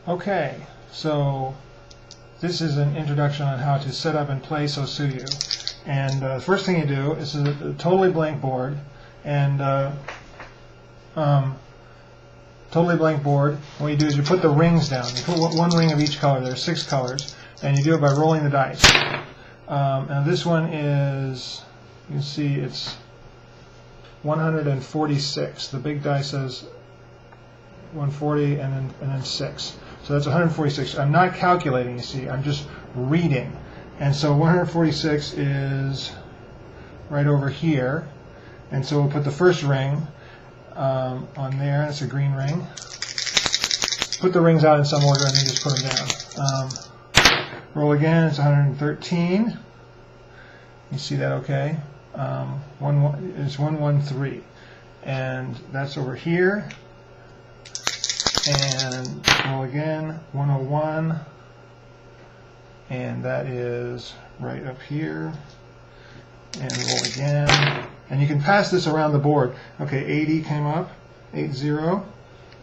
Okay, so this is an introduction on how to set up and play So-Soo-Yoo. And the first thing you do is a totally blank board, and totally blank board. What you do is you put the rings down. You put one ring of each color. There are 6 colors, and you do it by rolling the dice. Now this one is, you can see it's 146. The big dice says 140 and then 6. So that's 146. I'm not calculating, you see. I'm just reading. And so 146 is right over here. And so we'll put the first ring on there. That's a green ring. Put the rings out in some order and then just put them down. Roll again. It's 113. You see that okay? It's 113. And that's over here. And roll again, 101, and that is right up here, and roll again, and you can pass this around the board. Okay, 80 came up, 80. Now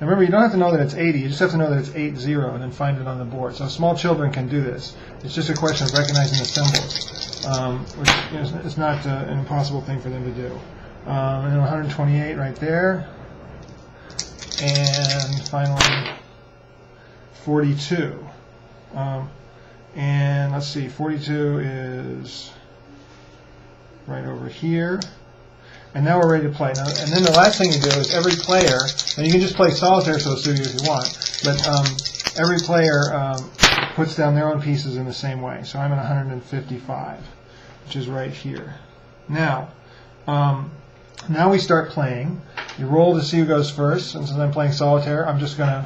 remember, you don't have to know that it's 80, you just have to know that it's 80 and then find it on the board. So small children can do this. It's just a question of recognizing the symbols, which is not an impossible thing for them to do. And then 128 right there. And finally 42. And let's see, 42 is right over here. And now we're ready to play. Now, and then the last thing you do is every player, and you can just play solitaire So-Soo-Yoo if you want, but every player puts down their own pieces in the same way. So I'm at 155, which is right here. Now we start playing. You roll to see who goes first. And since I'm playing solitaire, I'm just going to,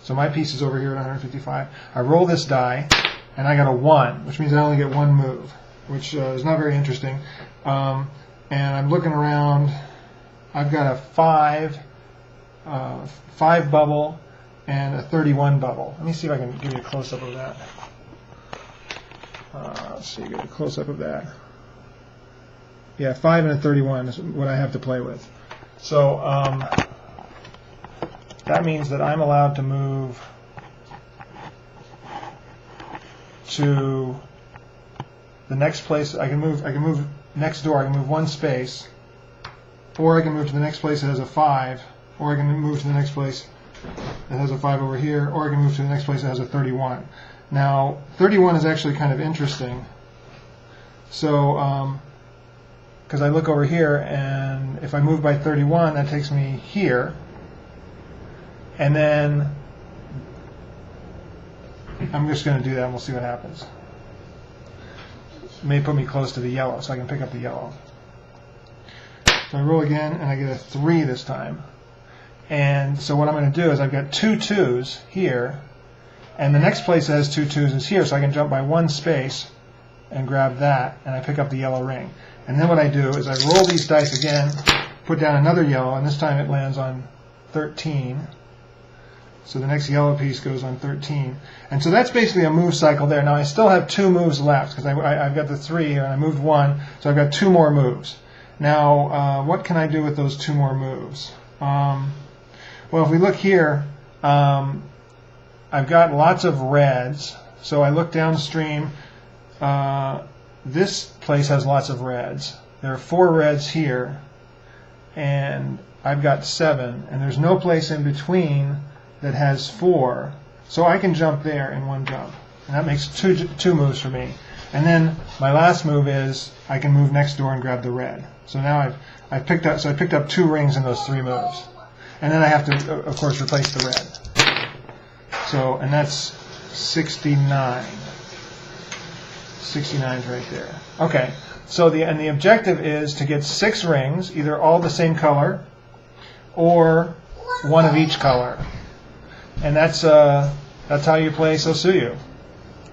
so my piece is over here at 155. I roll this die, and I got a 1, which means I only get 1 move, which is not very interesting. And I'm looking around. I've got a 5 bubble, and a 31 bubble. Let me see if I can give you a close-up of that. Let's see, get a close-up of that. Yeah, 5 and a 31 is what I have to play with. So that means that I'm allowed to move to the next place. I can move next door. I can move 1 space, or I can move to the next place that has a 5, or I can move to the next place that has a 5 over here, or I can move to the next place that has a 31. Now 31 is actually kind of interesting. So because I look over here, and if I move by 31, that takes me here, and then I'm just going to do that, and we'll see what happens. It may put me close to the yellow, so I can pick up the yellow. So I roll again, and I get a 3 this time. And so what I'm going to do is I've got 2 2s here, and the next place that has 2 2s is here, so I can jump by 1 space and grab that, and I pick up the yellow ring. And then what I do is I roll these dice again, put down another yellow, and this time it lands on 13. So the next yellow piece goes on 13. And so that's basically a move cycle there. Now I still have 2 moves left, because I've got the 3 here, and I moved 1, so I've got 2 more moves. Now, what can I do with those 2 more moves? Well, if we look here, I've got lots of reds, so I look downstream. This place has lots of reds. There are 4 reds here, and I've got 7, and there's no place in between that has 4, so I can jump there in 1 jump, and that makes two moves for me. And then my last move is I can move next door and grab the red. So now I picked up 2 rings in those 3 moves, and then I have to, of course, replace the red. So, and that's 69. 69 is right there. Okay, so the objective is to get 6 rings, either all the same color or 1 of each color, and that's how you play So-Soo-Yoo.